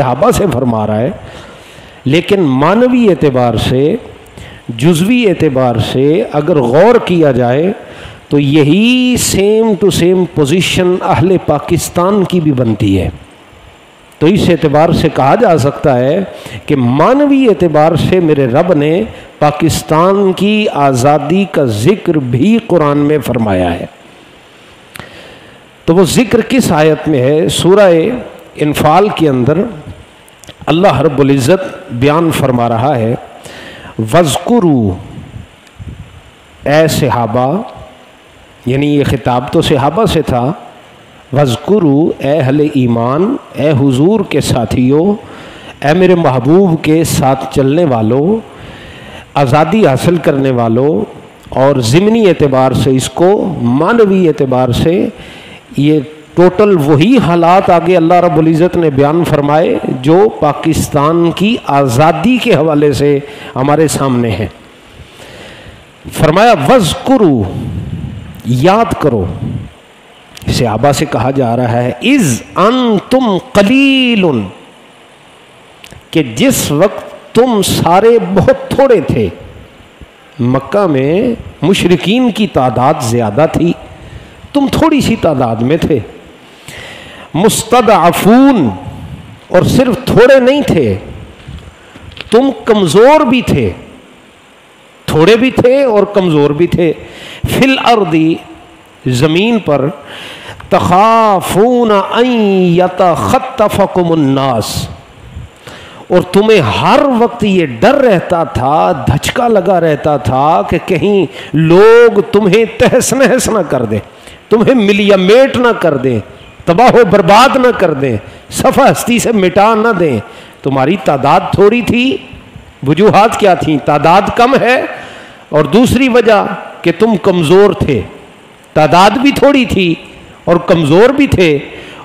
صحابہ سے فرما رہا ہے، لیکن معنوی اعتبار سے، جزوی اعتبار سے اگر غور کیا جائے تو یہی سیم ٹو سیم پوزیشن اہل پاکستان کی بھی بنتی ہے۔ تو اس اعتبار سے کہا جا سکتا ہے کہ معنوی اعتبار سے میرے رب نے پاکستان کی آزادی کا ذکر بھی قرآن میں فرمایا ہے۔ تو وہ ذکر کس آیت میں ہے؟ سورہ انفال کے اندر اللہ رب العزت بیان فرما رہا ہے، وَاذْكُرُوا، اے صحابہ، یعنی یہ خطاب تو صحابہ سے تھا، وَاذْكُرُوا، اے اہل ایمان، اے حضور کے ساتھیوں، اے میرے محبوب کے ساتھ چلنے والوں، آزادی حاصل کرنے والوں، اور ضمنی اعتبار سے اس کو معنوی اعتبار سے یہ ٹوٹل وہی حالات آگے اللہ رب العزت نے بیان فرمائے جو پاکستان کی آزادی کے حوالے سے ہمارے سامنے ہیں۔ فرمایا وَاذْكُرُوا، یاد کرو، صحابہ سے کہا جا رہا ہے، اِذْ أَنْتُمْ قَلِيلٌ، کہ جس وقت تم سارے بہت تھوڑے تھے۔ مکہ میں مشرکین کی تعداد زیادہ تھی، تم تھوڑی سی تعداد میں تھے۔ مستضعفون، اور صرف تھوڑے نہیں تھے، تم کمزور بھی تھے، تھوڑے بھی تھے اور کمزور بھی تھے۔ فی الارض، زمین پر، تخافون ان یتخطفکم الناس، اور تمہیں ہر وقت یہ ڈر رہتا تھا، دھچکا لگا رہتا تھا کہ کہیں لوگ تمہیں تہس نہس نہ کر دیں، تمہیں ملیا میٹ نہ کر دیں، تباہ و برباد نہ کر دیں، صفحہ ہستی سے مٹا نہ دیں۔ تمہاری تعداد تھوڑی تھی، وجوہات کیا تھیں؟ تعداد کم ہے، اور دوسری وجہ کہ تم کمزور تھے۔ تعداد بھی تھوڑی تھی اور کمزور بھی تھے،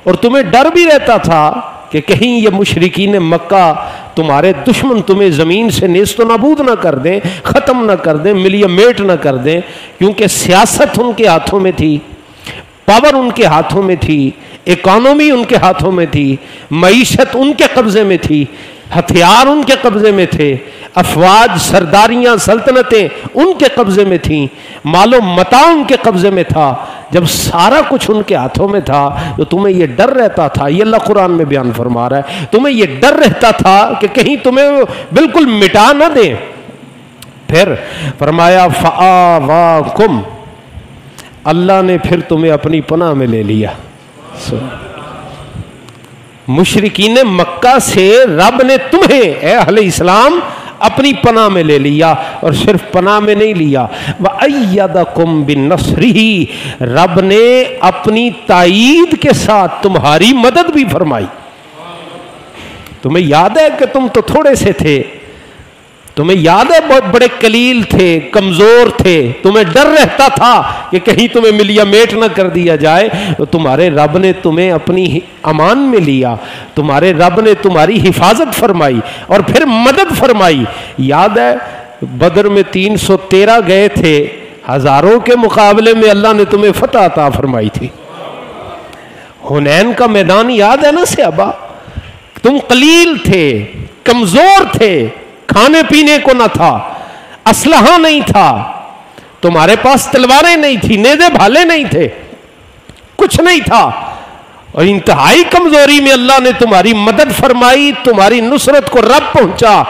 اور تمہیں ڈر بھی رہتا تھا کہ کہیں یہ مشرکین مکہ تمہارے دشمن تمہیں زمین سے نیست و نابود نہ کر دیں، ختم نہ کر دیں، ملیا میٹ نہ کر دیں، کیونکہ سیاست ان کے ہاتھوں میں تھی، پاور ان کے ہاتھوں میں تھی، اکانومی ان کے ہاتھوں میں تھی، معیشت ان کے قبضے میں تھی، ہتھیار ان کے قبضے میں تھے، افواج، سرداریاں، سلطنتیں ان کے قبضے میں تھیں، مال و متاع ان کے قبضے میں تھا۔ جب سارا کچھ ان کے ہاتھوں میں تھا تو تمہیں یہ ڈر رہتا تھا، یہ اللہ قرآن میں بیان فرما رہا ہے، تمہیں یہ ڈر رہتا تھا کہ کہیں تمہیں بالکل مٹا نہ دیں۔ پھر فرمایا فآواکم، اللہ نے پھر تمہیں اپنی پناہ میں لے لیا۔ مشرکین مکہ سے رب نے تمہیں، اے اہل اسلام، اپنی پناہ میں لے لیا، اور صرف پناہ میں نہیں لیا، وَأَيَّدَكُمْ بِالنَّصْرِهِ، رب نے اپنی تائید کے ساتھ تمہاری مدد بھی فرمائی۔ تمہیں یاد ہے کہ تم تو تھوڑے سے تھے، تمہیں یاد ہے بہت بڑے قلیل تھے، کمزور تھے، تمہیں ڈر رہتا تھا کہ کہیں تمہیں ملیا میٹ نہ کر دیا جائے، تو تمہارے رب نے تمہیں اپنی امان میں لیا، تمہارے رب نے تمہاری حفاظت فرمائی اور پھر مدد فرمائی۔ یاد ہے بدر میں 313 گئے تھے، ہزاروں کے مقابلے میں اللہ نے تمہیں فتح عطا فرمائی تھی۔ حنین کا میدان یاد ہے نا صحابہ؟ تم قلیل تھے، کمزور تھے، کھانے پینے کو نہ تھا، اسلحہ نہیں تھا، تمہارے پاس تلواریں نہیں تھی، نیزے بھالے نہیں تھے، کچھ نہیں تھا، اور انتہائی کمزوری میں اللہ نے تمہاری مدد فرمائی، تمہاری نصرت کو رب پہنچا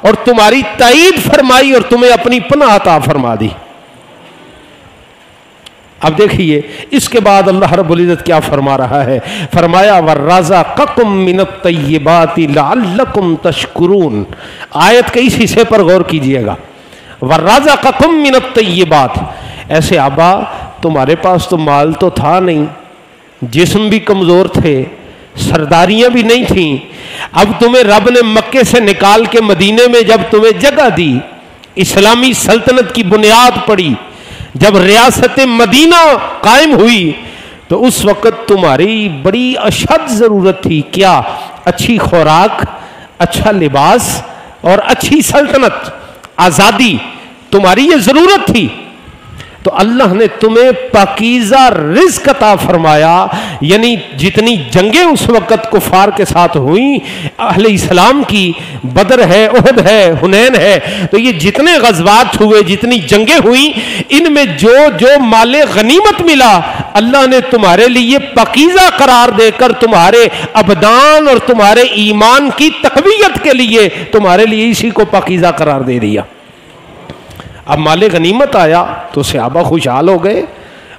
اور تمہاری تائید فرمائی اور تمہیں اپنی پناہ عطا فرما دی۔ اب دیکھیے اس کے بعد اللہ رب العزت کیا فرما رہا ہے؟ فرمایا وَرَزَقَكُم مِّنَ الطَّيِّبَاتِ لَعَلَّكُمْ تَشْكُرُونَ۔ آیت کے اس حصے پر غور کیجئے گا۔ وَرَزَقَكُم مِّنَ الطَّيِّبَاتِ، ایسے آبا تمہارے پاس تو مال تو تھا نہیں، جسم بھی کمزور تھے، سرداریاں بھی نہیں تھیں، اب تمہیں رب نے مکے سے نکال کے مدینے میں جب تمہیں جگہ دی، اسلامی سلطنت کی بنیاد پڑی، جب ریاست مدینہ قائم ہوئی، تو اس وقت تمہاری بڑی اشد ضرورت تھی، کیا؟ اچھی خوراک، اچھا لباس اور اچھی سلطنت، آزادی، تمہاری یہ ضرورت تھی۔ تو اللہ نے تمہیں پاکیزہ رزق عطا فرمایا. یعنی جتنی جنگیں اس وقت کفار کے ساتھ ہوئیں اہل اسلام کی، بدر ہے، احد ہے، حنین ہے، تو یہ جتنے غزوات ہوئے، جتنی جنگیں ہوئیں، ان میں جو مال غنیمت ملا اللہ نے تمہارے لیے پاکیزہ قرار دے کر تمہارے ابدان اور تمہارے ایمان کی تقویت کے لیے تمہارے لیے اسی کو پاکیزہ قرار دے دیا. اب مال غنیمت آیا تو صحابہ خوشحال ہو گئے،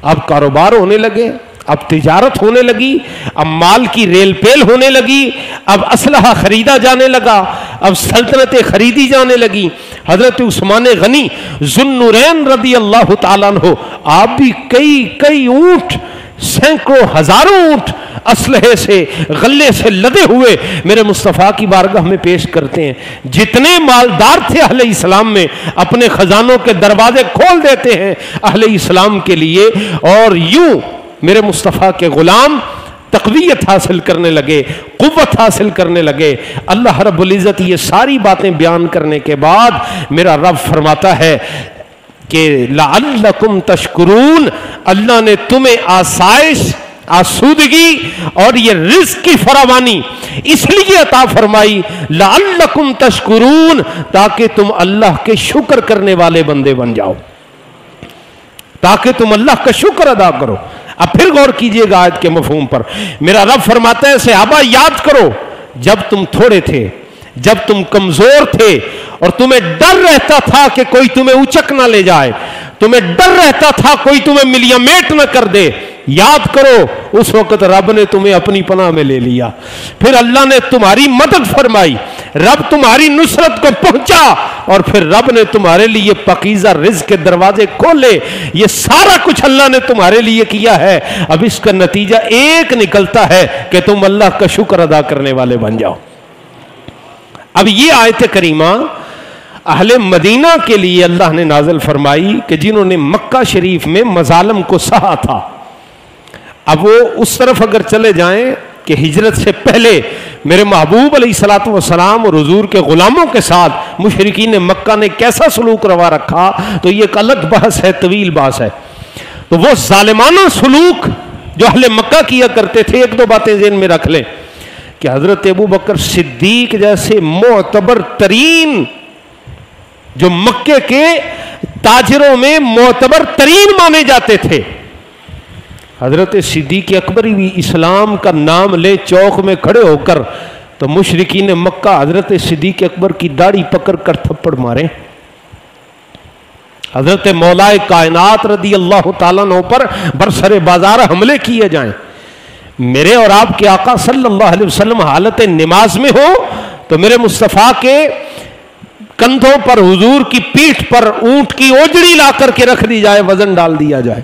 اب کاروبار ہونے لگے، اب تجارت ہونے لگی، اب مال کی ریل پیل ہونے لگی، اب اسلحہ خریدا جانے لگا، اب سلطنتیں خریدی جانے لگی. حضرت عثمان غنی ذو النورین رضی اللہ تعالیٰ عنہ آپ بھی کئی اونٹ، سینکڑوں ہزاروں اونٹ اسلحے سے، غلے سے لدے ہوئے میرے مصطفیٰ کی بارگاہ میں پیش کرتے ہیں. جتنے مالدار تھے اہل اسلام میں اپنے خزانوں کے دروازے کھول دیتے ہیں اہل اسلام کے لیے، اور یوں میرے مصطفیٰ کے غلام تقویت حاصل کرنے لگے، قوت حاصل کرنے لگے. اللہ رب العزت یہ ساری باتیں بیان کرنے کے بعد میرا رب فرماتا ہے کہ لعلکم تشکرون، اللہ نے تمہیں آسائش، آسودگی اور یہ رزق کی فراوانی اس لیے عطا فرمائی لعلکم تشکرون، تاکہ تم اللہ کے شکر کرنے والے بندے بن جاؤ، تاکہ تم اللہ کا شکر ادا کرو. اب پھر غور کیجئے گا آیت کے مفہوم پر. میرا رب فرماتا ہے صحابہ یاد کرو جب تم تھوڑے تھے، جب تم کمزور تھے اور تمہیں ڈر رہتا تھا کہ کوئی تمہیں اچک نہ لے جائے، تمہیں ڈر رہتا تھا کوئی تمہیں ملیامیٹ نہ کر دے. یاد کرو اس وقت رب نے تمہیں اپنی پناہ میں لے لیا، پھر اللہ نے تمہاری مدد فرمائی، رب تمہاری نصرت کو پہنچا، اور پھر رب نے تمہارے لیے پاکیزہ رزق کے دروازے کھولے. یہ سارا کچھ اللہ نے تمہارے لیے کیا ہے. اب اس کا نتیجہ ایک نکلتا ہے کہ تم اللہ کا شکر ادا کرنے والے بن جاؤ. اب یہ آیت کریمہ اہل مدینہ کے لیے اللہ نے نازل فرمائی کہ جنہوں نے مکہ شریف میں مظالم کو سہا تھا. اب وہ اس طرف اگر چلے جائیں کہ ہجرت سے پہلے میرے محبوب علیہ الصلوۃ والسلام اور حضور کے غلاموں کے ساتھ مشرکین مکہ نے کیسا سلوک روا رکھا، تو یہ ایک الگ بحث ہے، طویل بحث ہے. تو وہ ظالمانہ سلوک جو اہل مکہ کیا کرتے تھے، ایک دو باتیں ذہن میں رکھ لیں کہ حضرت ابو بکر صدیق جیسے معتبر ترین، جو مکے کے تاجروں میں معتبر ترین مانے جاتے تھے، حضرت صدیق اکبر بھی اسلام کا نام لے چوک میں کھڑے ہو کر تو مشرکین مکہ حضرت صدیق اکبر کی داڑھی پکڑ کر تھپڑ مارے. حضرت مولا کائنات رضی اللہ تعالیٰ عنہ پر برسر بازار حملے کیے جائیں. میرے اور آپ کے آقا صلی اللہ علیہ وسلم حالت نماز میں ہو تو میرے مصطفیٰ کے کندھوں پر، حضور کی پیٹھ پر اونٹ کی اوجڑی لا کر کے رکھ دی جائے، وزن ڈال دیا جائے،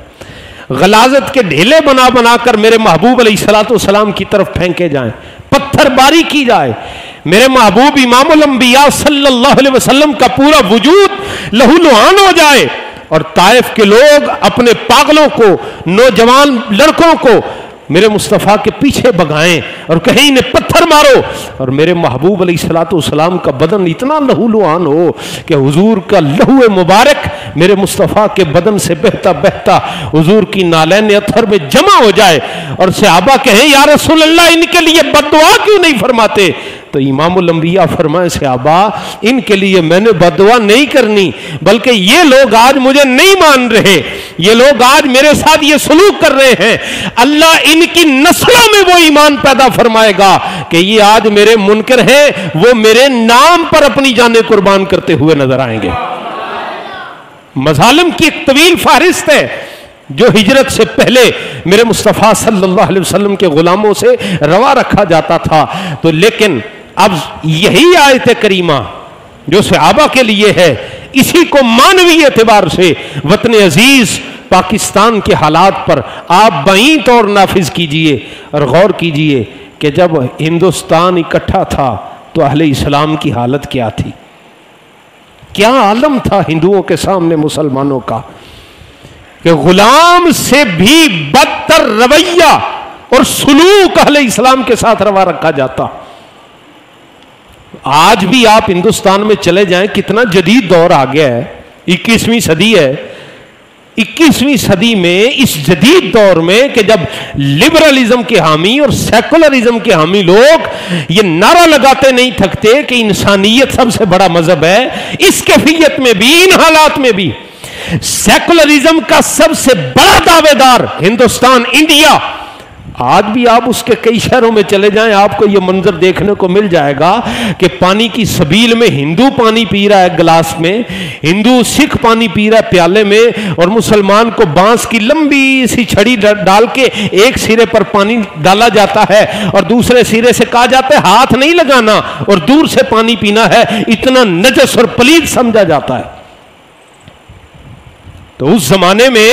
غلاظت کے ڈھیلے بنا بنا کر میرے محبوب علیہ الصلوۃ والسلام کی طرف پھینکے جائیں، پتھر باری کی جائے، میرے محبوب امام الانبیاء صلی اللہ علیہ وسلم کا پورا وجود لہو لہان ہو جائے، اور طائف کے لوگ اپنے پاگلوں کو، نوجوان لڑکوں کو میرے مصطفیٰ کے پیچھے بگائیں اور کہیں انہیں پتھر مارو، اور میرے محبوب علیہ الصلوۃ والسلام کا بدن اتنا لہو لہان ہو کہ حضور کا لہو مبارک میرے مصطفیٰ کے بدن سے بہتا بہتا حضور کی نالین اطہر میں جمع ہو جائے، اور صحابہ کہیں یا رسول اللہ ان کے لیے بد دعا کیوں نہیں فرماتے؟ تو امام الانبیاء فرمائے صحابہ ان کے لیے میں نے بد دعا نہیں کرنی، بلکہ یہ لوگ آج مجھے نہیں مان رہے، یہ لوگ آج میرے ساتھ یہ سلوک کر رہے ہیں، اللہ ان کی نسلوں میں وہ ایمان پیدا فرمائے گا کہ یہ آج میرے منکر ہیں، وہ میرے نام پر اپنی جانیں قربان کرتے ہوئے نظر آئیں گے. مظالم کی ایک طویل فہرست ہے جو ہجرت سے پہلے میرے مصطفیٰ صلی اللہ علیہ وسلم کے غلاموں سے روا رکھا جاتا تھا. تو لیکن اب یہی آیت کریمہ جو صحابہ کے لیے ہے، اسی کو مانوی اعتبار سے وطن عزیز پاکستان کے حالات پر آپ بائیں طور نافذ کیجئے اور غور کیجئے کہ جب ہندوستان اکٹھا تھا تو اہل اسلام کی حالت کیا تھی، کیا عالم تھا ہندوؤں کے سامنے مسلمانوں کا، کہ غلام سے بھی بدتر رویہ اور سلوک اہل اسلام کے ساتھ روا رکھا جاتا. آج بھی آپ ہندوستان میں چلے جائیں، کتنا جدید دور آ گیا ہے، 21ویں صدی ہے، 21ویں صدی میں اس جدید دور میں کہ جب لبرلزم کے حامی اور سیکولرزم کے حامی لوگ یہ نعرہ لگاتے نہیں تھکتے کہ انسانیت سب سے بڑا مذہب ہے، اس کیفیت میں بھی، ان حالات میں بھی سیکولرزم کا سب سے بڑا دعوے دار ہندوستان، انڈیا، آج بھی آپ اس کے کئی شہروں میں چلے جائیں آپ کو یہ منظر دیکھنے کو مل جائے گا کہ پانی کی سبیل میں ہندو پانی پی رہا ہے گلاس میں، ہندو سکھ پانی پی رہا ہے پیالے میں، اور مسلمان کو بانس کی لمبی سی چھڑی ڈال کے ایک سرے پر پانی ڈالا جاتا ہے اور دوسرے سرے سے کہا جاتا ہے ہاتھ نہیں لگانا اور دور سے پانی پینا ہے، اتنا نجس اور پلید سمجھا جاتا ہے۔ تو اس زمانے میں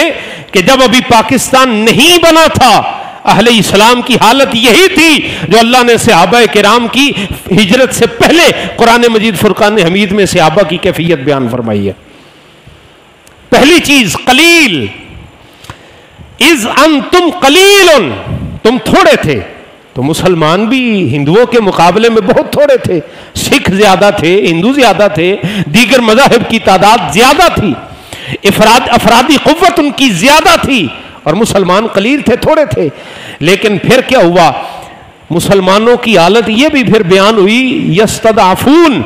کہ جب ابھی پاکستان نہیں بنا تھا، اہل اسلام کی حالت یہی تھی جو اللہ نے صحابہ کرام کی ہجرت سے پہلے قرآن مجید فرقان حمید میں صحابہ کی کیفیت بیان فرمائی ہے۔ پہلی چیز قلیل، اذ انتم قلیل، تم تھوڑے تھے۔ تو مسلمان بھی ہندوؤں کے مقابلے میں بہت تھوڑے تھے، سکھ زیادہ تھے، ہندو زیادہ تھے، دیگر مذاہب کی تعداد زیادہ تھی، افرادی قوت ان کی زیادہ تھی، اور مسلمان قلیل تھے، تھوڑے تھے۔ لیکن پھر کیا ہوا؟ مسلمانوں کی حالت یہ بھی پھر بیان ہوئی، یستضعفون،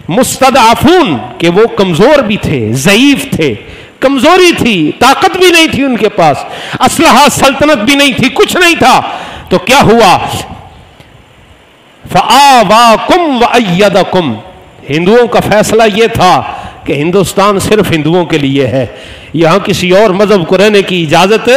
مستضعفون، کہ وہ کمزور بھی تھے، ضعیف تھے، کمزوری تھی، طاقت بھی نہیں تھی ان کے پاس، اسلحہ سلطنت بھی نہیں تھی، کچھ نہیں تھا۔ تو کیا ہوا؟ فآواکم وأیدکم، ہندوؤں کا فیصلہ یہ تھا کہ ہندوستان صرف ہندوؤں کے لیے ہے، یہاں کسی اور مذہب کو رہنے کی اجازت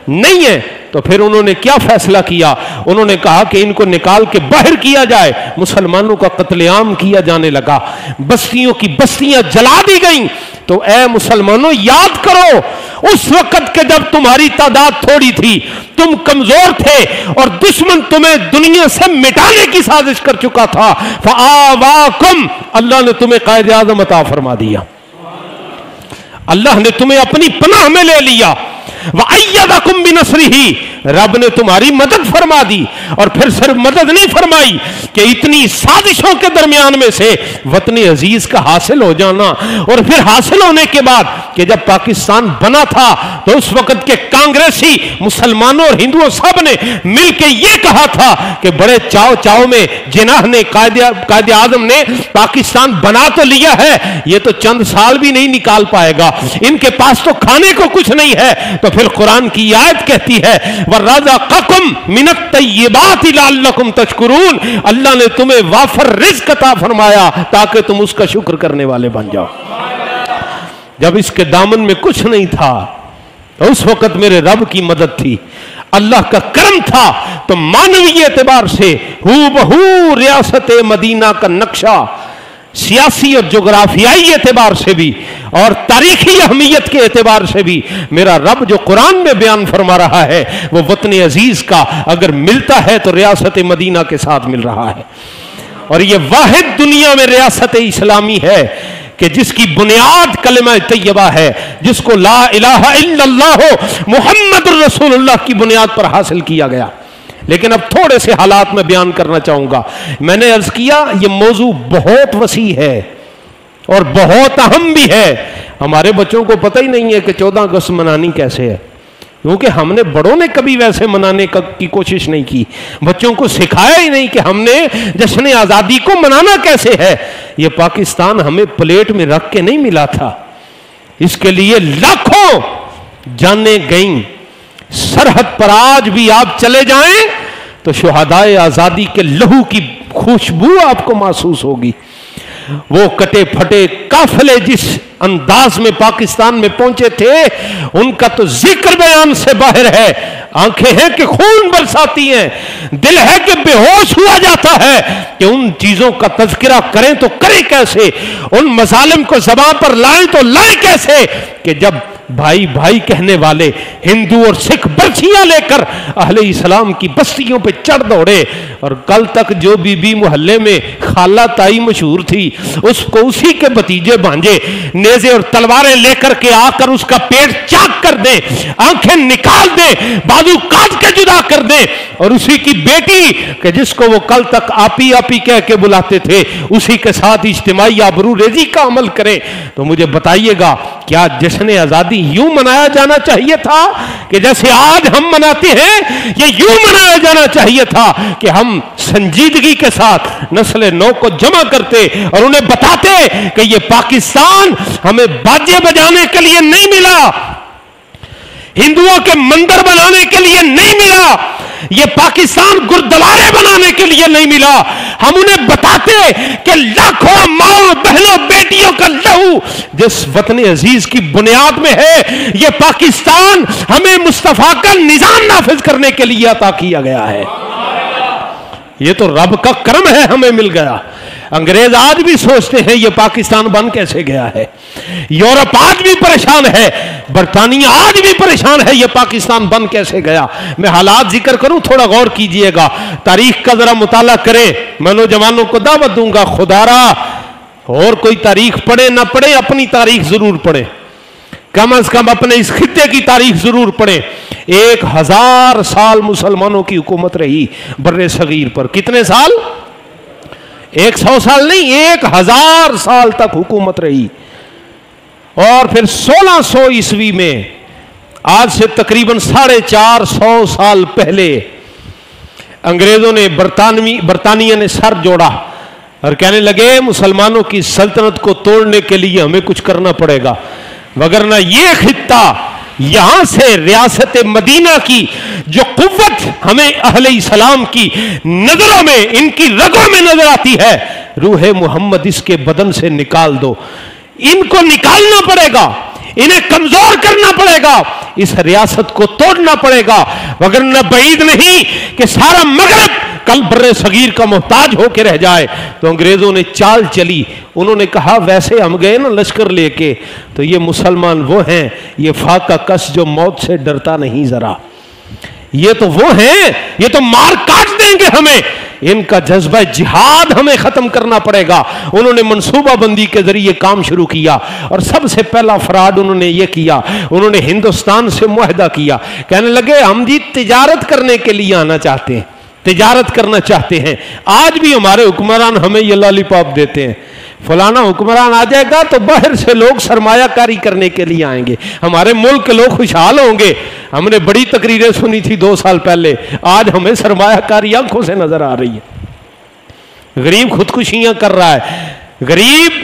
نہیں ہے۔ تو پھر انہوں نے کیا فیصلہ کیا؟ انہوں نے کہا کہ ان کو نکال کے باہر کیا جائے، مسلمانوں کا قتل عام کیا جانے لگا، بستیوں کی بستیاں جلا دی گئیں۔ تو اے مسلمانوں یاد کرو اس وقت کہ جب تمہاری تعداد تھوڑی تھی، تم کمزور تھے اور دشمن تمہیں دنیا سے مٹانے کی سازش کر چکا تھا، فآواکم، اللہ نے تمہیں قائد اعظم عطا فرما دیا، اللہ نے تمہیں اپنی پناہ میں لے لیا، وَأَيَّدَكُمْ بِنَصْرِهِ، رب نے تمہاری مدد فرما دی۔ اور پھر صرف مدد نہیں فرمائی کہ اتنی سازشوں کے درمیان میں سے وطن عزیز کا حاصل ہو جانا، اور پھر حاصل ہونے کے بعد کہ جب پاکستان بنا تھا تو اس وقت کے کانگریسی مسلمانوں اور ہندوؤں سب نے مل کے یہ کہا تھا کہ بڑے چاؤ چاؤ میں جناح نے، قائد اعظم نے پاکستان بنا تو لیا ہے، یہ تو چند سال بھی نہیں نکال پائے گا، ان کے پاس تو کھانے کو کچھ نہیں ہے۔ تو پھر قرآن کی آیت کہتی ہے وَرَزَقَكُم مِّنَ الطَّيِّبَاتِ لَعَلَّكُمْ تَشْكُرُونَ، اللہ نے تمہیں وافر رزق عطا فرمایا تاکہ تم اس کا شکر کرنے والے بن جاؤ۔ جب اس کے دامن میں کچھ نہیں تھا تو اس وقت میرے رب کی مدد تھی، اللہ کا کرم تھا۔ تو معنوی اعتبار سے ہو بہو ریاست مدینہ کا نقشہ، سیاسی اور جغرافیائی اعتبار سے بھی اور تاریخی اہمیت کے اعتبار سے بھی میرا رب جو قرآن میں بیان فرما رہا ہے وہ وطن عزیز کا اگر ملتا ہے تو ریاست مدینہ کے ساتھ مل رہا ہے، اور یہ واحد دنیا میں ریاست اسلامی ہے کہ جس کی بنیاد کلمہ طیبہ ہے، جس کو لا الہ الا اللہ محمد الرسول اللہ کی بنیاد پر حاصل کیا گیا۔ لیکن اب تھوڑے سے حالات میں بیان کرنا چاہوں گا۔ میں نے عرض کیا یہ موضوع بہت وسیع ہے اور بہت اہم بھی ہے۔ ہمارے بچوں کو پتہ ہی نہیں ہے کہ 14 اگست منانی کیسے ہے، کیونکہ ہم نے بڑوں نے کبھی ویسے منانے کی کوشش نہیں کی، بچوں کو سکھایا ہی نہیں کہ ہم نے جشن آزادی کو منانا کیسے ہے۔ یہ پاکستان ہمیں پلیٹ میں رکھ کے نہیں ملا تھا، اس کے لیے لاکھوں جانیں گئیں۔ سرحد پر آج بھی آپ چلے جائیں تو شہدائے آزادی کے لہو کی خوشبو آپ کو محسوس ہوگی۔ وہ کٹے پھٹے قافلے جس انداز میں پاکستان میں پہنچے تھے ان کا تو ذکر بیان سے باہر ہے۔ آنکھیں ہیں کہ خون برساتی ہیں، دل ہے کہ بے ہوش ہوا جاتا ہے کہ ان چیزوں کا تذکرہ کریں تو کریں کیسے، ان مظالم کو زبان پر لائیں تو لائیں کیسے کہ جب بھائی بھائی کہنے والے ہندو اور سکھ برچیاں لے کر اہل اسلام کی بستیوں پہ چڑھ دوڑے، اور کل تک جو بی بی محلے میں خالہ تائی مشہور تھی اس کو اسی کے بھتیجے بھانجے نیزے اور تلواریں لے کر کے آ کر اس کا پیٹ چاک کر دیں، آنکھیں نکال دیں، بازو کاٹ کے جدا کر دیں، اور اسی کی بیٹی کہ جس کو وہ کل تک آپی آپی کہہ کے بلاتے تھے اسی کے ساتھ اجتماعی آبرو ریزی کا عمل کریں، تو مجھے بتائیے گا کیا جشن آزادی آزادی یوں منایا جانا چاہیے تھا کہ جیسے آج ہم مناتے ہیں، یہ یوں منایا جانا چاہیے تھا کہ ہم سنجیدگی کے ساتھ نسل نو کو جمع کرتے اور انہیں بتاتے کہ یہ پاکستان ہمیں باجے بجانے کے لیے نہیں ملا، ہندوؤں کے مندر بنانے کے لیے نہیں ملا، یہ پاکستان گردوارے بنانے کے لیے نہیں ملا۔ ہم انہیں بتاتے کہ لاکھوں ماؤں بہنوں بیٹیوں کا لہو جس وطن عزیز کی بنیاد میں ہے، یہ پاکستان ہمیں مصطفیٰ کا نظام نافذ کرنے کے لیے عطا کیا گیا ہے۔ یہ تو رب کا کرم ہے، ہمیں مل گیا۔ انگریز آج بھی سوچتے ہیں یہ پاکستان بن کیسے گیا ہے، یورپ آج بھی پریشان ہے، برطانیہ آج بھی پریشان ہے یہ پاکستان بن کیسے گیا۔ میں حالات ذکر کروں، تھوڑا غور کیجئے گا، تاریخ کا ذرا مطالعہ کریں۔ میں نوجوانوں کو دعوت دوں گا، خدا را اور کوئی تاریخ پڑھے نہ پڑھے، اپنی تاریخ ضرور پڑھیں، کم از کم اپنے اس خطے کی تاریخ ضرور پڑھیں۔ 1000 سال مسلمانوں کی حکومت رہی بر صغیر پر۔ کتنے سال؟ 100 سال نہیں، 1000 سال تک حکومت رہی۔ اور پھر 1600 عیسوی میں، آج سے تقریباً 450 سال پہلے، انگریزوں نے برطانیہ نے سر جوڑا اور کہنے لگے مسلمانوں کی سلطنت کو توڑنے کے لیے ہمیں کچھ کرنا پڑے گا، وگرنہ یہ خطہ یہاں سے ریاست مدینہ کی جو قوت ہمیں اہل اسلام کی نظروں میں، ان کی رگوں میں نظر آتی ہے، روح محمد اس کے بدن سے نکال دو۔ ان کو نکالنا پڑے گا، انہیں کمزور کرنا پڑے گا، اس ریاست کو توڑنا پڑے گا، وگرنہ بعید نہیں کہ سارا مغرب کل بر صغیر کا محتاج ہو کے رہ جائے۔ تو انگریزوں نے چال چلی، انہوں نے کہا ویسے ہم گئے نا لشکر لے کے، تو یہ مسلمان وہ ہیں، یہ فاقہ کس جو موت سے ڈرتا نہیں ذرا، یہ تو وہ ہیں، یہ تو مار کاٹ دیں گے ہمیں، ان کا جذبہ جہاد ہمیں ختم کرنا پڑے گا۔ انہوں نے منصوبہ بندی کے ذریعے کام شروع کیا، اور سب سے پہلا فراڈ انہوں نے یہ کیا، انہوں نے ہندوستان سے معاہدہ کیا، کہنے لگے ہم جی تجارت کرنے کے لیے آنا چاہتے ہیں، تجارت کرنا چاہتے ہیں۔ آج بھی ہمارے حکمران ہمیں یہ لالی پاپ دیتے ہیں، فلانا حکمران آ جائے گا تو باہر سے لوگ سرمایہ کاری کرنے کے لیے آئیں گے، ہمارے ملک کے لوگ خوشحال ہوں گے۔ ہم نے بڑی تقریریں سنی تھی 2 سال پہلے، آج ہمیں سرمایہ کاری آنکھوں سے نظر آ رہی ہے۔ غریب خودکشیاں کر رہا ہے، غریب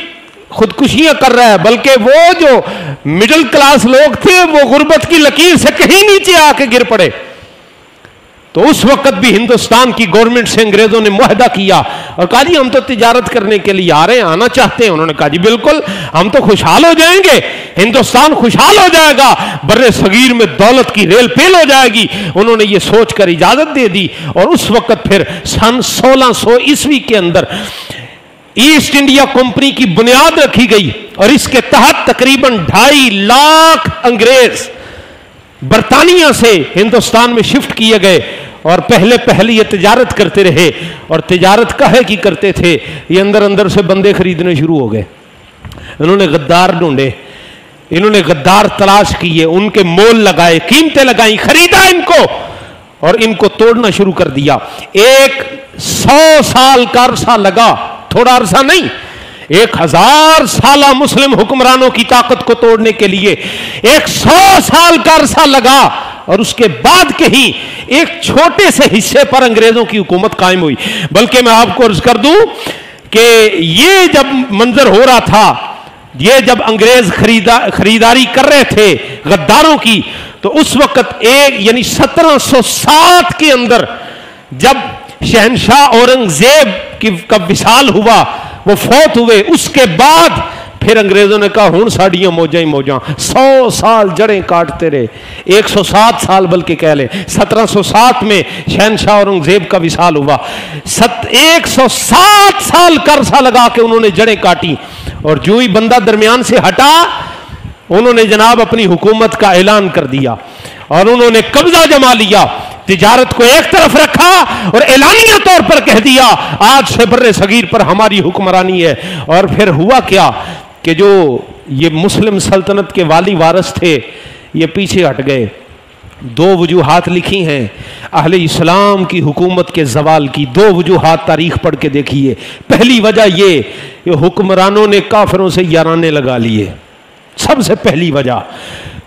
خودکشیاں کر رہا ہے، بلکہ وہ جو مڈل کلاس لوگ تھے وہ غربت کی لکیر سے کہیں نیچے آ کے گر پڑے۔ تو اس وقت بھی ہندوستان کی گورنمنٹ سے انگریزوں نے معاہدہ کیا اور کہا جی ہم تو تجارت کرنے کے لیے آ رہے ہیں، آنا چاہتے ہیں۔ انہوں نے کہا جی بالکل، ہم تو خوشحال ہو جائیں گے، ہندوستان خوشحال ہو جائے گا، بر صغیر میں دولت کی ریل پیل ہو جائے گی۔ انہوں نے یہ سوچ کر اجازت دے دی، اور اس وقت پھر سن 1600 عیسوی کے اندر ایسٹ انڈیا کمپنی کی بنیاد رکھی گئی، اور اس کے تحت تقریباً 2.5 لاکھ انگریز برطانیہ سے ہندوستان میں شفٹ کیے گئے، اور پہلے یہ تجارت کرتے رہے، اور تجارت کہے کی کرتے تھے، یہ اندر اندر سے بندے خریدنے شروع ہو گئے۔ انہوں نے غدار ڈھونڈے، انہوں نے غدار تلاش کیے، ان کے مول لگائے، قیمتیں لگائیں، خریدا ان کو، اور ان کو توڑنا شروع کر دیا۔ 100 سال کا عرصہ لگا، تھوڑا عرصہ نہیں، 1000 سالہ مسلم حکمرانوں کی طاقت کو توڑنے کے لیے 100 سال کا عرصہ لگا، اور اس کے بعد کہیں ایک چھوٹے سے حصے پر انگریزوں کی حکومت قائم ہوئی۔ بلکہ میں آپ کو عرض کر دوں کہ یہ جب منظر ہو رہا تھا، یہ جب انگریز خریداری کر رہے تھے غداروں کی، تو اس وقت یعنی 1707 کے اندر جب شہنشاہ اورنگزیب کا وصال ہوا، وہ فوت ہوئے، اس کے بعد پھر انگریزوں نے کہا ہون ساڑیاں موجاں ہی موجاں، 100 سال جڑیں کاٹتے رہے، 107 سال بلکہ کہہ لیں، 1707 میں شہنشاہ اورنگزیب کا وصال ہوا، 107 سال کا عرصہ لگا کے انہوں نے جڑیں کاٹی، اور جو ہی بندہ درمیان سے ہٹا، انہوں نے جناب اپنی حکومت کا اعلان کر دیا، اور انہوں نے قبضہ جما لیا، تجارت کو ایک طرف رکھا، اور اعلانیہ طور پر کہہ دیا آج سے بر صغیر پر ہماری حکمرانی ہے۔ اور پھر ہوا کیا کہ جو یہ مسلم سلطنت کے والی وارث تھے یہ پیچھے ہٹ گئے۔ 2 وجوہات لکھی ہیں اہل اسلام کی حکومت کے زوال کی، 2 وجوہات تاریخ پڑھ کے دیکھیے۔ پہلی وجہ یہ کہ حکمرانوں نے کافروں سے یارانے لگا لیے، سب سے پہلی وجہ۔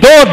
2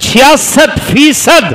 66%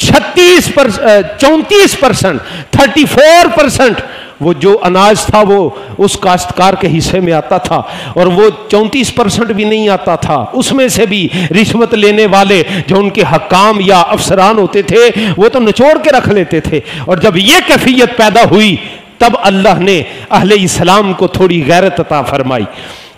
34%, 34%, وہ جو اناج تھا وہ اس کاشتکار کے حصے میں آتا تھا، اور وہ 34% بھی نہیں آتا تھا، اس میں سے بھی رشوت لینے والے جو ان کے حکام یا افسران ہوتے تھے وہ تو نچوڑ کے رکھ لیتے تھے۔ اور جب یہ کیفیت پیدا ہوئی تب اللہ نے اہل اسلام کو تھوڑی غیرت عطا فرمائی۔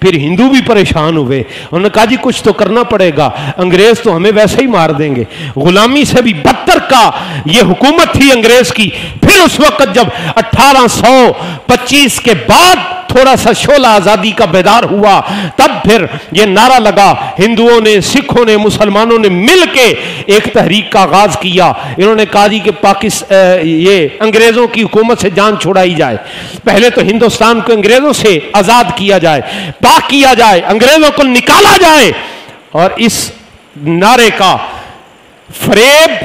پھر ہندو بھی پریشان ہوئے، انہوں نے کہا جی کچھ تو کرنا پڑے گا، انگریز تو ہمیں ویسے ہی مار دیں گے۔ غلامی سے بھی بدتر کا یہ حکومت تھی انگریز کی۔ پھر اس وقت جب 1825 کے بعد تھوڑا سا شعلہ آزادی کا بیدار ہوا، تب پھر یہ نعرہ لگا، ہندوؤں نے، سکھوں نے، مسلمانوں نے مل کے ایک تحریک کا آغاز کیا۔ انہوں نے کہا جی کہ یہ انگریزوں کی حکومت سے جان چھڑائی جائے، پہلے تو ہندوستان کو انگریزوں سے آزاد کیا جائے، پاک کیا جائے، انگریزوں کو نکالا جائے۔ اور اس نعرے کا فریب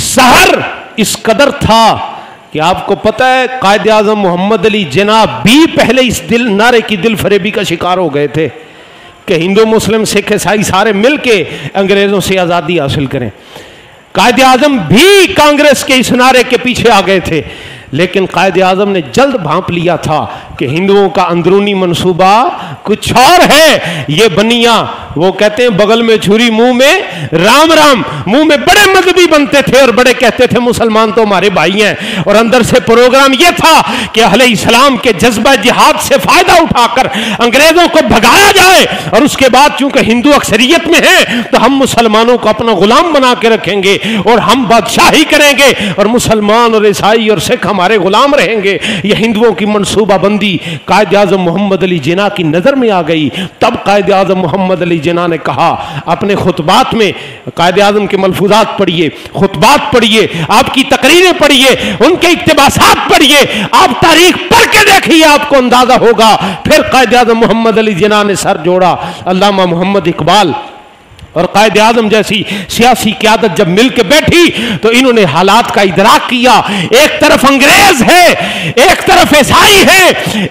سحر اس قدر تھا کہ آپ کو پتہ ہے قائد اعظم محمد علی جناح بھی پہلے اس نعرے کی دل فریبی کا شکار ہو گئے تھے کہ ہندو مسلم سکھ عیسائی سارے مل کے انگریزوں سے آزادی حاصل کریں۔ قائد اعظم بھی کانگریس کے اس نعرے کے پیچھے آ گئے تھے، لیکن قائد اعظم نے جلد بھانپ لیا تھا کہ ہندوؤں کا اندرونی منصوبہ کچھ اور ہے۔ یہ بنیاں، وہ کہتے ہیں بغل میں چھری منہ میں رام رام، منہ میں بڑے مذہبی بنتے تھے اور بڑے کہتے تھے مسلمان تو ہمارے بھائی ہیں، اور اندر سے پروگرام یہ تھا کہ اہل اسلام کے جذبہ جہاد سے فائدہ اٹھا کر انگریزوں کو بھگایا جائے، اور اس کے بعد چونکہ ہندو اکثریت میں ہیں تو ہم مسلمانوں کو اپنا غلام بنا کے رکھیں گے اور ہم بادشاہی کریں گے اور مسلمان اور عیسائی اور سکھ ہمارے غلام رہیں گے۔ یہ ہندوؤں کی منصوبہ بندی قائد اعظم محمد علی جناح کی نظر میں آ گئی۔ تب قائد اعظم محمد علی جناح نے کہا اپنے خطبات میں، قائد اعظم کے ملفوظات پڑھیے، خطبات پڑھیے، آپ کی تقریریں پڑھیے، ان کے اقتباسات پڑھیے، آپ تاریخ پڑھ کے دیکھیے، آپ کو اندازہ ہوگا۔ پھر قائد اعظم محمد علی جناح نے سر جوڑا۔ علامہ محمد اقبال اور قائد اعظم جیسی سیاسی قیادت جب مل کے بیٹھی تو انہوں نے حالات کا ادراک کیا۔ ایک طرف انگریز ہے، ایک طرف عیسائی ہے،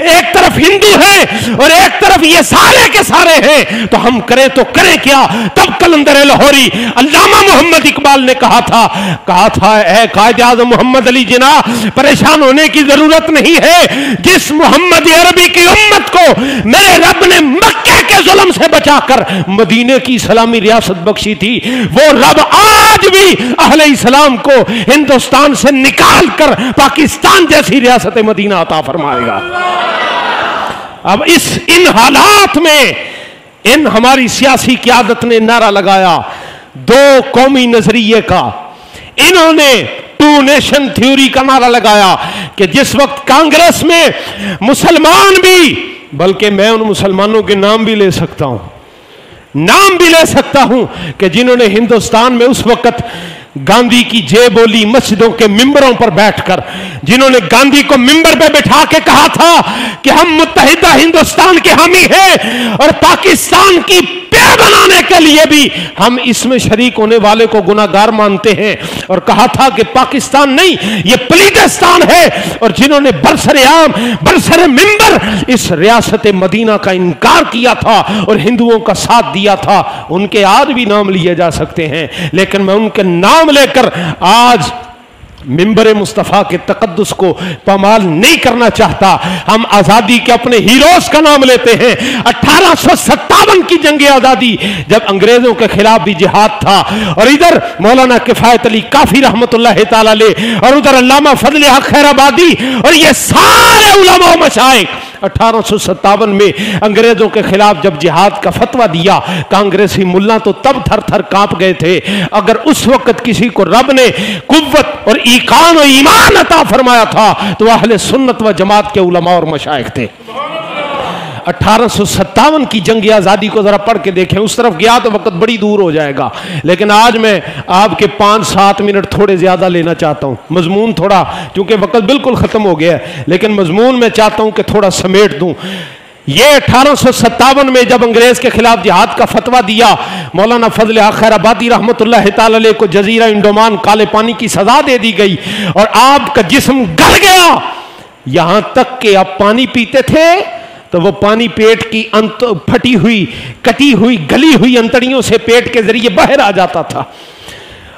ایک طرف ہندو ہے، اور ایک طرف یہ سارے کے سارے ہیں، تو ہم کریں تو کریں کیا؟ تب قلندر لاہوری علامہ محمد اقبال نے کہا تھا اے قائد اعظم محمد علی جناح، پریشان ہونے کی ضرورت نہیں ہے۔ جس محمد عربی کی امت کو میرے رب نے مکے کے ظلم سے بچا کر مدینے کی اسلامی ریاست بخشی تھی، وہ رب آج بھی اہل اسلام کو ہندوستان سے نکال کر پاکستان جیسی ریاست مدینہ عطا فرمائے گا۔ اب ان حالات میں ہماری سیاسی قیادت نے نعرہ لگایا دو قومی نظریے کا۔ انہوں نے ٹو نیشن تھیوری کا نعرہ لگایا کہ جس وقت کانگریس میں مسلمان بھی، بلکہ میں ان مسلمانوں کے نام بھی لے سکتا ہوں کہ جنہوں نے ہندوستان میں اس وقت گاندھی کی جے بولی مسجدوں کے ممبروں پر بیٹھ کر، جنہوں نے گاندھی کو ممبر پہ بٹھا کے کہا تھا کہ ہم متحدہ ہندوستان کے حامی ہیں اور پاکستان کی پے بنانے کے لیے بھی ہم اس میں شریک ہونے والے کو گناہگار مانتے ہیں، اور کہا تھا کہ پاکستان نہیں یہ پلیتستان ہے، اور جنہوں نے برسر عام برسر ممبر اس ریاست مدینہ کا انکار کیا تھا اور ہندوؤں کا ساتھ دیا تھا، ان کے آج بھی نام لیے جا سکتے ہیں، لیکن میں ان کے نام لے کر آج منبر مصطفیٰ کے تقدس کو پامال نہیں کرنا چاہتا۔ ہم آزادی کے اپنے ہیروز کا نام لیتے ہیں۔ 1857 کی جنگ آزادی جب انگریزوں کے خلاف بھی جہاد تھا، اور ادھر مولانا کفایت علی کافی رحمت اللہ تعالی علیہ، اور ادھر علامہ فضل حق خیر آبادی، اور یہ سارے علماء و مشائخ 1857 میں انگریزوں کے خلاف جب جہاد کا فتویٰ دیا، کانگریسی ملا تو تب تھر تھر کانپ گئے تھے۔ اگر اس وقت کسی کو رب نے قوت اور ایقان و ایمان عطا فرمایا تھا تو اہل سنت و جماعت کے علماء اور مشائخ تھے۔ 1857 کی جنگ آزادی کو ذرا پڑھ کے دیکھیں، اس طرف گیا تو وقت بڑی دور ہو جائے گا، لیکن آج میں آپ کے 5-7 منٹ تھوڑے زیادہ لینا چاہتا ہوں۔ مضمون تھوڑا، چونکہ وقت بالکل ختم ہو گیا ہے، لیکن مضمون میں چاہتا ہوں کہ تھوڑا سمیٹ دوں۔ یہ 1857 میں جب انگریز کے خلاف جہاد کا فتویٰ دیا، مولانا فضل حق خیر آبادی رحمت اللہ تعالی علیہ کو جزیرہ انڈومان کالے پانی کی سزا دے دی گئی، اور آپ کا جسم گل گیا، یہاں تک کہ آپ پانی پیتے تھے تو وہ پانی پیٹ کی پھٹی ہوئی، کٹی ہوئی، گلی ہوئی انتڑیوں سے پیٹ کے ذریعے باہر آ جاتا تھا۔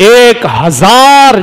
1000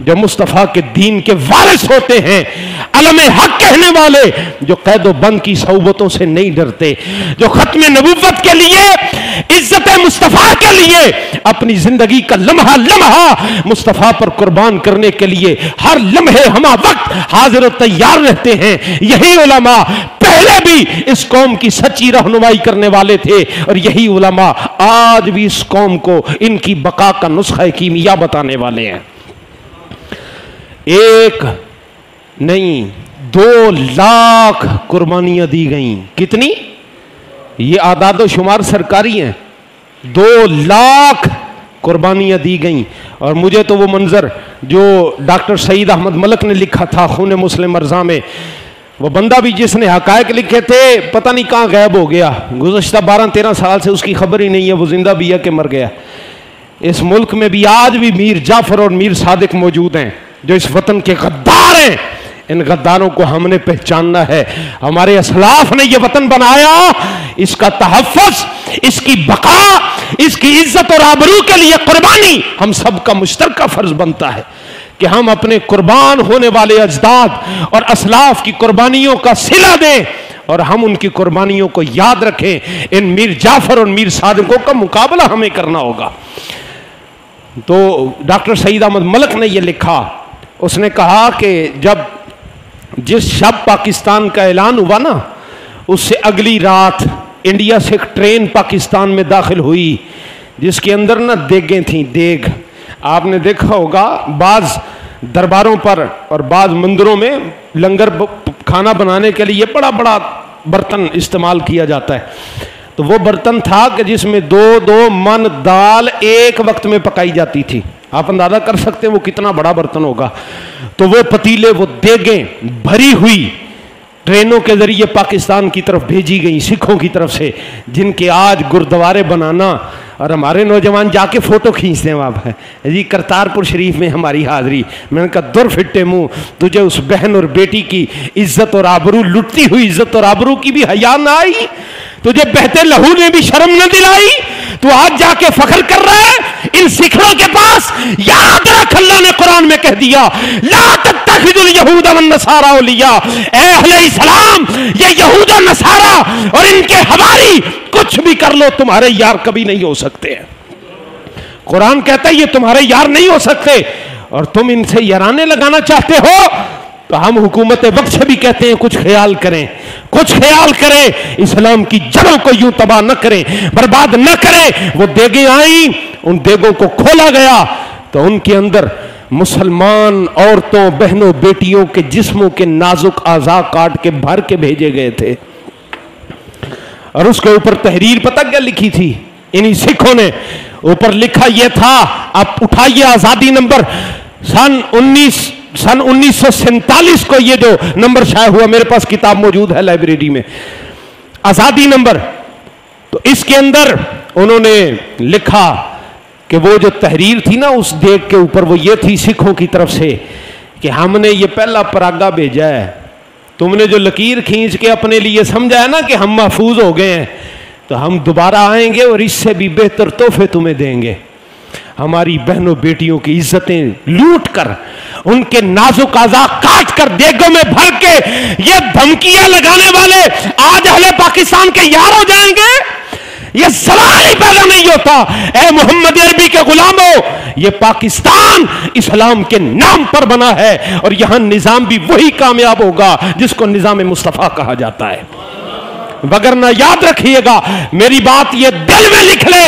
جو مصطفیٰ کے دین کے وارث ہوتے ہیں، علم حق کہنے والے، جو قید و بند کی صحبتوں سے نہیں ڈرتے، جو ختم نبوت کے لیے، عزت مصطفیٰ کے لیے اپنی زندگی کا لمحہ لمحہ مصطفیٰ پر قربان کرنے کے لیے ہر لمحے ہمہ وقت حاضر و تیار رہتے ہیں، یہی علماء پہلے بھی اس قوم کی سچی رہنمائی کرنے والے تھے، اور یہی علماء آج بھی اس قوم کو ان کی بقا کا نسخہ کیمیا بتانے والے ہیں۔ ایک نہیں 2 لاکھ قربانیاں دی گئیں۔ کتنی؟ یہ اعداد و شمار سرکاری ہیں۔ 2 لاکھ قربانیاں دی گئیں۔ اور مجھے تو وہ منظر جو ڈاکٹر سعید احمد ملک نے لکھا تھا خون مسلم مرزا میں، وہ بندہ بھی جس نے حقائق لکھے تھے پتہ نہیں کہاں غائب ہو گیا، گزشتہ 12-13 سال سے اس کی خبر ہی نہیں ہے، وہ زندہ بھی ہے کہ مر گیا۔ اس ملک میں بھی آج بھی میر جعفر اور میر صادق موجود ہیں جو اس وطن کے غدار ہیں۔ ان غداروں کو ہم نے پہچاننا ہے۔ ہمارے اسلاف نے یہ وطن بنایا، اس کا تحفظ، اس کی بقا، اس کی عزت اور آبرو کے لیے قربانی ہم سب کا مشترکہ فرض بنتا ہے کہ ہم اپنے قربان ہونے والے اجداد اور اسلاف کی قربانیوں کا صلہ دیں، اور ہم ان کی قربانیوں کو یاد رکھیں۔ ان میر جعفر اور میر صادقوں کا مقابلہ ہمیں کرنا ہوگا۔ تو ڈاکٹر سعید احمد ملک نے یہ لکھا، اس نے کہا کہ جب جس شب پاکستان کا اعلان ہوا نا، اس سے اگلی رات انڈیا سے ایک ٹرین پاکستان میں داخل ہوئی جس کے اندر نا دیگیں تھیں، دیگ۔ آپ نے دیکھا ہوگا بعض درباروں پر اور بعض مندروں میں لنگر کھانا بنانے کے لیے بڑا بڑا برتن استعمال کیا جاتا ہے، تو وہ برتن تھا کہ جس میں 2 من دال ایک وقت میں پکائی جاتی تھی۔ آپ اندازہ کر سکتے ہیں وہ کتنا بڑا برتن ہوگا۔ تو وہ پتیلے، وہ دیگیں بھری ہوئی ٹرینوں کے ذریعے پاکستان کی طرف بھیجی گئی سکھوں کی طرف سے، جن کے آج گردوارے بنانا، اور ہمارے نوجوان جا کے فوٹو کھینچتے ہیں وہاں پہ جی کرتارپور شریف میں ہماری حاضری۔ میں نے کہا در پھٹے منہ، تجھے اس بہن اور بیٹی کی عزت اور آبرو، لٹتی ہوئی عزت اور آبرو کی بھی حیا نہ آئی؟ تجھے بہتے لہو نے بھی شرم نہ دلائی؟ تو آج جا کے فخر کر رہا ہے ان سکھوں کے پاس؟ یاد رکھ اللہ نے قرآن میں کہہ دیا لا تتخذوا اليہود والنصارى اولیاء، اے اہل اسلام یہ یہود و نصارہ اور ان کے حواری کچھ بھی کر لو تمہارے یار کبھی نہیں ہو سکتے ہیں۔ قرآن کہتا ہے یہ تمہارے یار نہیں ہو سکتے، اور تم ان سے یارانے لگانا چاہتے ہو تو ہم حکومت وقت سے بھی کہتے ہیں کچھ خیال کریں، کچھ خیال کریں، اسلام کی جڑوں کو یوں تباہ نہ کریں، برباد نہ کریں۔ وہ دیگیں آئیں، ان دیگوں کو کھولا گیا تو ان کے اندر مسلمان عورتوں، بہنوں، بیٹیوں کے جسموں کے نازک اعضاء کاٹ کے بھر کے بھیجے گئے تھے، اور اس کے اوپر تحریر پتہ کیا لکھی تھی انہی سکھوں نے؟ اوپر لکھا یہ تھا، آپ اٹھائیے آزادی نمبر سن 1947 کو یہ جو نمبر شائع ہوا، میرے پاس کتاب موجود ہے لائبریری میں، آزادی نمبر۔ تو اس کے اندر انہوں نے لکھا کہ وہ جو تحریر تھی نا اس دیگ کے اوپر، وہ یہ تھی سکھوں کی طرف سے کہ ہم نے یہ پہلا پراگا بھیجا ہے، تم نے جو لکیر کھینچ کے اپنے لیے سمجھا ہے نا کہ ہم محفوظ ہو گئے ہیں، تو ہم دوبارہ آئیں گے اور اس سے بھی بہتر تحفے تمہیں دیں گے۔ ہماری بہنوں بیٹیوں کی عزتیں لوٹ کر، ان کے نازک اعضاء کاٹ کر دیگوں میں بھر کے یہ دھمکیاں لگانے والے آج اہل پاکستان کے یار ہو جائیں گے؟ یہ سوال ہی پیدا نہیں ہوتا۔ اے محمد عربی کے غلاموں، یہ پاکستان اسلام کے نام پر بنا ہے، اور یہاں نظام بھی وہی کامیاب ہوگا جس کو نظام مصطفیٰ کہا جاتا ہے۔ وگرنہ یاد رکھیے گا، میری بات یہ دل میں لکھ لے،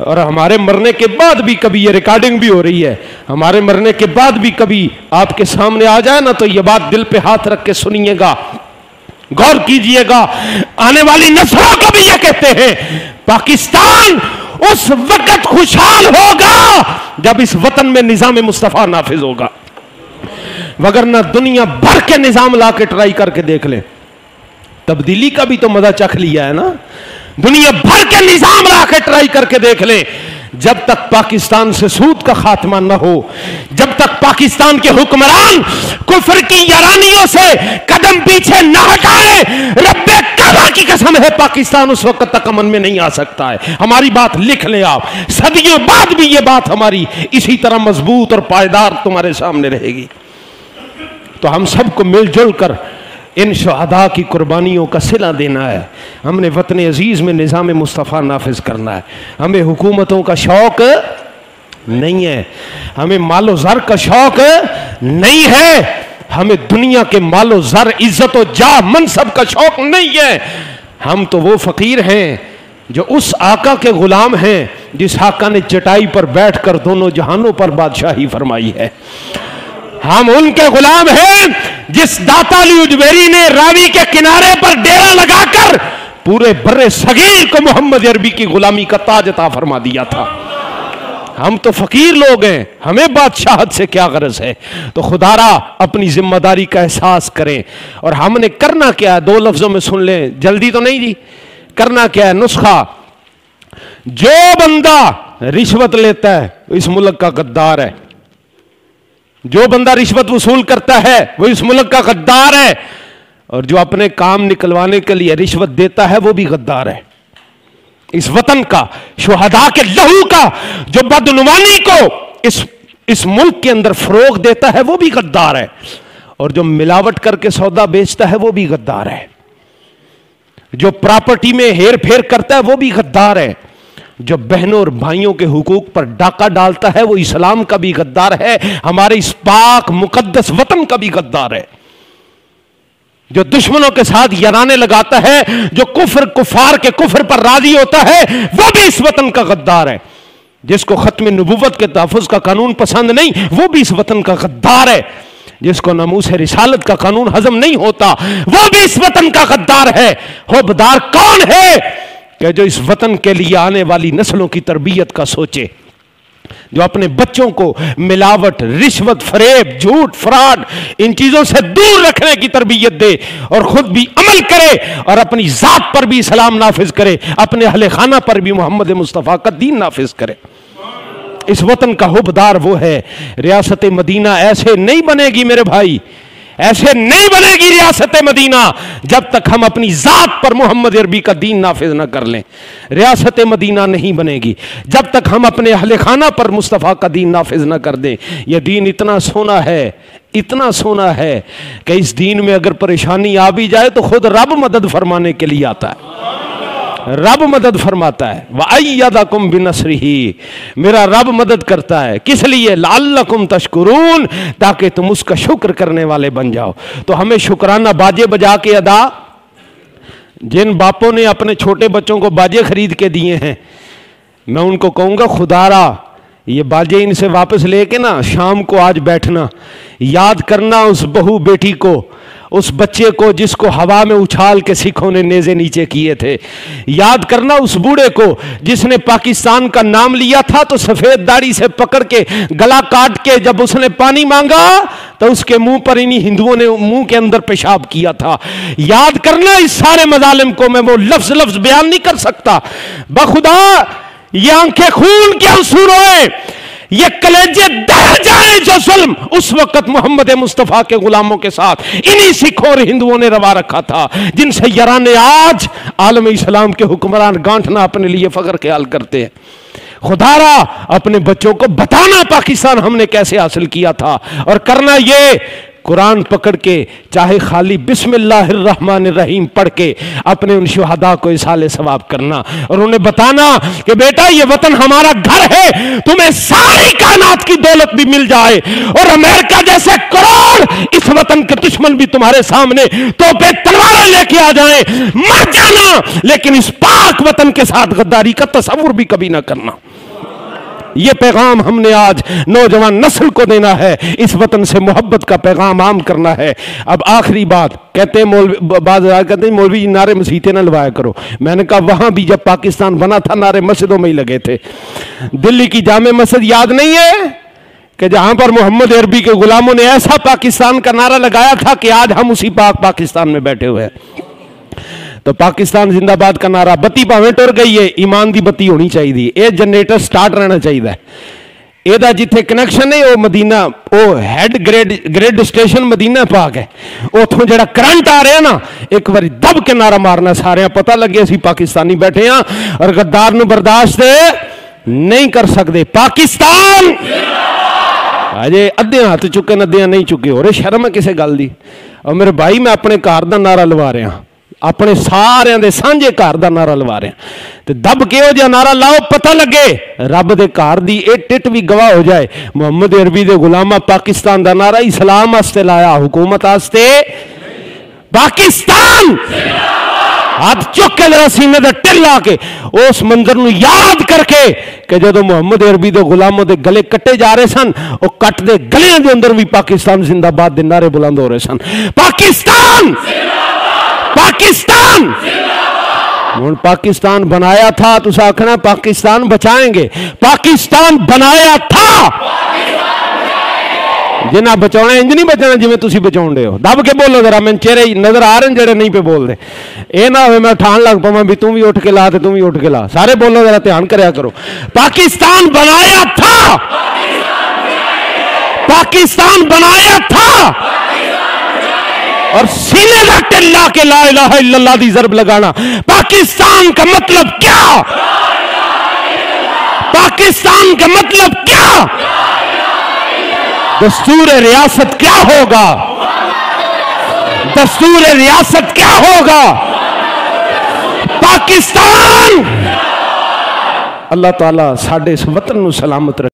اور ہمارے مرنے کے بعد بھی کبھی یہ ریکارڈنگ بھی ہو رہی ہے، ہمارے مرنے کے بعد بھی کبھی آپ کے سامنے آ جائے نا تو یہ بات دل پہ ہاتھ رکھ کے سنیے گا، غور کیجئے گا۔ آنے والی نسلوں کو بھی یہ کہتے ہیں پاکستان اس وقت خوشحال ہوگا جب اس وطن میں نظام مصطفیٰ نافذ ہوگا، وگرنہ دنیا بھر کے نظام لا کے ٹرائی کر کے دیکھ لیں، تبدیلی کا بھی تو مزہ چکھ لیا ہے نا۔ دنیا بھر کے نظام لا کے ٹرائی کر کے دیکھ لیں، جب تک پاکستان سے سود کا خاتمہ نہ ہو، جب تک پاکستان کے حکمران کفر کی یارانیوں سے قدم پیچھے نہ ہٹائے، رب کعبہ کی قسم ہے پاکستان اس وقت تک امن میں نہیں آ سکتا ہے۔ ہماری بات لکھ لیں آپ، صدیوں بعد بھی یہ بات ہماری اسی طرح مضبوط اور پائیدار تمہارے سامنے رہے گی۔ تو ہم سب کو مل جل کر ان شہداء کی قربانیوں کا صلہ دینا ہے۔ ہم نے وطن عزیز میں نظام مصطفیٰ نافذ کرنا ہے۔ ہمیں حکومتوں کا شوق نہیں ہے، ہمیں مال و زر کا شوق نہیں ہے، ہمیں دنیا کے مال و زر، عزت و جاہ، منصب کا شوق نہیں ہے۔ ہم تو وہ فقیر ہیں جو اس آقا کے غلام ہیں جس آقا نے چٹائی پر بیٹھ کر دونوں جہانوں پر بادشاہی فرمائی ہے۔ ہم ان کے غلام ہیں جس داتا علی اجمیری نے راوی کے کنارے پر ڈیرا لگا کر پورے بر صغیر کو محمد عربی کی غلامی کا تاج عطا فرما دیا تھا۔ ہم تو فقیر لوگ ہیں، ہمیں بادشاہت سے کیا غرض ہے؟ تو خدا را اپنی ذمہ داری کا احساس کریں۔ اور ہم نے کرنا کیا ہے، دو لفظوں میں سن لیں، جلدی تو نہیں جی۔ کرنا کیا ہے؟ نسخہ: جو بندہ رشوت لیتا ہے اس ملک کا غدار ہے، جو بندہ رشوت وصول کرتا ہے وہ اس ملک کا غدار ہے، اور جو اپنے کام نکلوانے کے لیے رشوت دیتا ہے وہ بھی غدار ہے۔ اس وطن کا، شہداء کے لہو کا جو بدعنوانی کو اس ملک کے اندر فروغ دیتا ہے وہ بھی غدار ہے، اور جو ملاوٹ کر کے سودا بیچتا ہے وہ بھی غدار ہے، جو پراپرٹی میں ہیر پھیر کرتا ہے وہ بھی غدار ہے، جو بہنوں اور بھائیوں کے حقوق پر ڈاکہ ڈالتا ہے وہ اسلام کا بھی غدار ہے، ہمارے اس پاک مقدس وطن کا بھی غدار ہے، جو دشمنوں کے ساتھ یارانے لگاتا ہے، جو کفار کے کفر پر راضی ہوتا ہے وہ بھی اس وطن کا غدار ہے، جس کو ختم نبوت کے تحفظ کا قانون پسند نہیں وہ بھی اس وطن کا غدار ہے، جس کو ناموس رسالت کا قانون ہضم نہیں ہوتا وہ بھی اس وطن کا غدار ہے۔ حبدار کون ہے کہ جو اس وطن کے لیے آنے والی نسلوں کی تربیت کا سوچے، جو اپنے بچوں کو ملاوٹ، رشوت، فریب، جھوٹ، فراڈ ان چیزوں سے دور رکھنے کی تربیت دے، اور خود بھی عمل کرے اور اپنی ذات پر بھی اسلام نافذ کرے، اپنے اہل خانہ پر بھی محمد مصطفیٰ کا دین نافذ کرے۔ اس وطن کا حبدار وہ ہے۔ ریاست مدینہ ایسے نہیں بنے گی میرے بھائی، ایسے نہیں بنے گی ریاست مدینہ جب تک ہم اپنی ذات پر محمد عربی کا دین نافذ نہ کر لیں۔ ریاست مدینہ نہیں بنے گی جب تک ہم اپنے اہل خانہ پر مصطفیٰ کا دین نافذ نہ کر دیں۔ یہ دین اتنا سونا ہے، اتنا سونا ہے کہ اس دین میں اگر پریشانی آ بھی جائے تو خود رب مدد فرمانے کے لیے آتا ہے، رب مدد فرماتا ہے۔ وَأَيَّدَكُمْ بِنَصْرِهِ، میرا رب مدد کرتا ہے، کس لیے؟ لَعَلَّكُمْ تَشْكُرُونَ، تاکہ تم اس کا شکر کرنے والے بن جاؤ۔ تو ہمیں شکرانہ باجے بجا کے ادا، جن باپوں نے اپنے چھوٹے بچوں کو باجے خرید کے دیے ہیں، میں ان کو کہوں گا خدا را یہ باجے ان سے واپس لے کے نا شام کو آج بیٹھنا، یاد کرنا اس بہو بیٹی کو، اس بچے کو جس کو ہوا میں اچھال کے سکھوں نے نیزے نیچے کیے تھے، یاد کرنا اس بوڑھے کو جس نے پاکستان کا نام لیا تھا تو سفید داڑھی سے پکڑ کے گلا کاٹ کے جب اس نے پانی مانگا تو اس کے منہ پر انہی ہندوؤں نے منہ کے اندر پیشاب کیا تھا۔ یاد کرنا اس سارے مظالم کو میں وہ لفظ بیان نہیں کر سکتا، بخدا یہ آنکھیں خون کے آنسو روئے، یہ کلیجے دہ جائیں جو ظلم اس وقت محمد مصطفیٰ کے غلاموں کے ساتھ انہی سکھوں اور ہندوؤں نے روا رکھا تھا، جن سے یارانے آج عالم اسلام کے حکمران گانٹھنا اپنے لیے فخر خیال کرتے ہیں۔ خدا را اپنے بچوں کو بتانا پاکستان ہم نے کیسے حاصل کیا تھا، اور کرنا یہ قرآن پکڑ کے چاہے خالی بسم اللہ الرحمن الرحیم پڑھ کے اپنے ان شہداء کو اصال ثواب کرنا، اور انہیں بتانا کہ بیٹا یہ وطن ہمارا گھر ہے، تمہیں ساری کائنات کی دولت بھی مل جائے اور امریکہ جیسے کروڑ اس وطن کے دشمن بھی تمہارے سامنے توپے تلواریں لے کے آ جائیں، مر جانا، لیکن اس پاک وطن کے ساتھ غداری کا تصور بھی کبھی نہ کرنا۔ یہ پیغام ہم نے آج نوجوان نسل کو دینا ہے، اس وطن سے محبت کا پیغام عام کرنا ہے۔ اب آخری بات کہتے ہیں بعض کہتے ہیں مولوی نعرے مسیحیتیں نہ لوایا کرو، میں نے کہا وہاں بھی جب پاکستان بنا تھا نعرے مسجدوں میں ہی لگے تھے۔ دلی کی جامع مسجد یاد نہیں ہے کہ جہاں پر محمد عربی کے غلاموں نے ایسا پاکستان کا نعرہ لگایا تھا کہ آج ہم اسی پاکستان میں بیٹھے ہوئے ہیں۔ تو پاکستان زندہ باد کا نعرہ، بتی بھاویں ٹر گئی ہے ایمان دی بتی ہونی چاہیے، یہ جنریٹر سٹارٹ رہنا چاہیے، یہ جتھے کنیکشن ہے وہ مدینہ، وہ ہیڈ گریڈ اسٹیشن مدینہ پاک ہے، اتوں جڑا کرنٹ آ رہا ہے نا، ایک بار دب کے نعرہ مارنا، سارے پتہ لگے اسی پاکستانی بیٹھے ہاں اور غدار نو برداشت نہیں کر سکتے۔ پاکستان اجے ادھے ہاتھ چکے ندیاں نہیں چکے، ہو رہے شرم ہے کسے گل دی۔ اور میرے بھائی میں اپنے گھر دا نعرہ لوا رہا، اپنے سارے دے سانجے گھر دا نعرہ لوا رہا، تے دب کے ہو جا نعرہ لاؤ، پتہ لگے رب دے گھر دی اٹ اٹ بھی گواہ ہو جائے۔ محمد عربی دے غلامہ پاکستان دا نعرہ اسلام واسطے لایا، حکومت واسطے۔ پاکستان ہاتھ چک کے ذرا سینے دے ٹل لا کے اس منظر نو یاد کر کے کہ جدو محمد عربی دے غلاموں دے گلے کٹے جا رہے سن، وہ کٹ دے گلیاں دے اندر بھی پاکستان زندہ باد دے نعرے بلند ہو رہے سن۔ پاکستان پاکستان ہن پاکستان بنایا تھا، تو آکھنا پاکستان بچائیں گے، پاکستان بنایا تھا، جنہ بچاؤنا انج نہیں بچانا جی تسی بچاؤن دے ہو۔ دب کے بولو ذرا، میں چہرے نظر آ رہے ہیں جڑے نہیں پہ بول دے، اے نہ ہوئے میں ٹھان لگ پاواں بھی تم بھی اٹھ کے لا تے تم بھی اٹھ کے لا، سارے بولو ذرا، دھیان کریا کرو۔ پاکستان بنایا تھا، پاکستان بنایا تھا، اور سینے کا ٹلا کے لا الہ الا اللہ دی ضرب لگانا۔ پاکستان کا مطلب کیا؟ پاکستان کا مطلب کیا؟ دستور ریاست کیا ہوگا؟ دستور ریاست کیا ہوگا؟ پاکستان۔ اللہ تعالیٰ ساڈے اس وطن نو سلامت رکھے۔